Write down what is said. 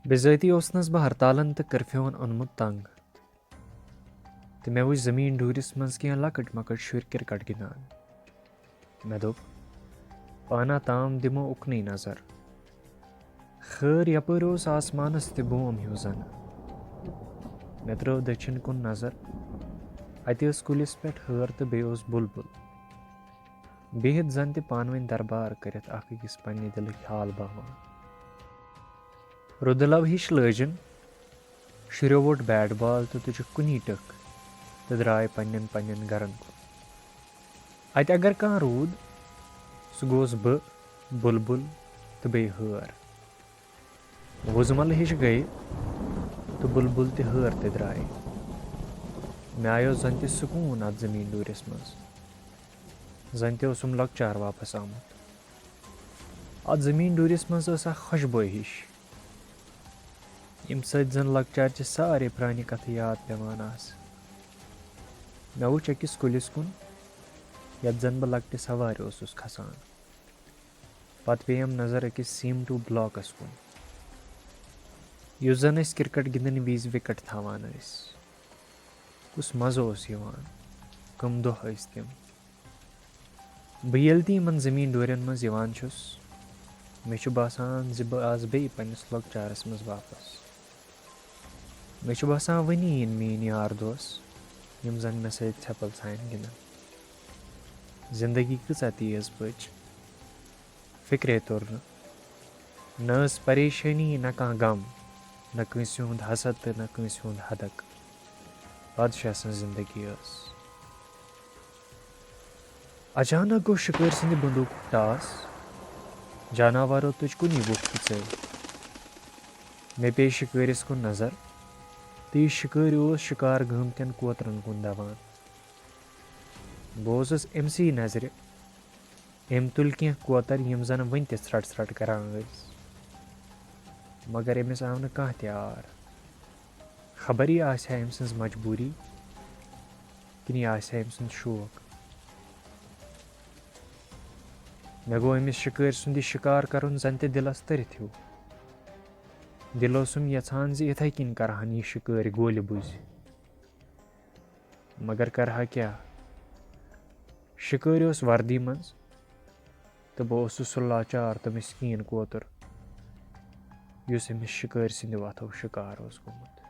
बिज़ाती ओसनस बह हड़तालन तो कर्फ्यून ओनमुत तंग तो मे वुच जमीन डूरिस मज कह लकट मकट शुर क्रिकेट गिंदान मे दोप पाना ताम दिमो उकनी नजर खैर यपर ओस आसमानस ते बोम हिउ जन मे त्रो दक्षिण कुन नजर अत कुलिस पे हर तो बे ओस बुलबुल बिहित जन ते पानवन दरबार करित अख अकिस पन्ने दिलक हाल बहवान रुदलव हिश लजन शुरो वोट बैट बॉल तो तुझ कुनी टक तो द्राय पन्न पन्न गरन कुन अत अगर कह रूद सह गोस बुलबुल तो बे हर वुजमल हिश गई तो बुलबुल ते हर ते द्राय मे आयो जन ते सुकून अत जमीन डूरिस मज जन ते ओसुम लकचार वापस आमुत अत जमीन डूरिस मज खुशबो हिश यम सत जन लकचार चे सारे प्रानी कथ याद पेवान आस मे वुच अकिस कुलिस कुन यत जन बह लकटे सवार ओसुस खसान पत पेयम नजर अकिस सीमटू ब्लॉकस कुन युस जन अस क्रिकेट गिंदन विज विकेट थावान अस कुस मजा ओस यवान कम दोह अस तिम बह येल ते यमन जमीन डोरियन मज यवान छुस मे छु बासान ज बह आज बे पन्निस लकचारस मज वापस मे छु बासान वनी इन मीन यार दोस यम जन मे सत छपल छान गिंदन जिंदगी कचा तेज पच फिक्रे तोर न परेशानी न कह गम न कंस हुंद हसद तो न कंस हुंद हदक बादशाह जिंदगी अचानक गो शिकार सिंद बंदूक टास जानवरों तुझ कुनी वुख चल मे पे शिकारिस कुन नजर तो यह शिकार शिकार गमतन कोतरन कुन दवान बह अमसी नजर अम तुल कह कोतर यम जन वन ते स्रट स्रट करान मगर अमिस आव न कह तार खबर यह आसा अम सज मजबूरी कि यह आसा अम सुंद शौक मे गो अमिस शिकार सुंद शिकार करन जन ते दिलस तरित हिउ दिल ओसुम यछान ज इथे किन करहन यह शिकार गोल बुझ मगर करहा क्या शिकार ओस वर्दी मज तो बह ओसुस सह लाचार तो मिस्कीन कोतर युस अमिस शिकार सिंद वथो शिकार ओस गोमुत।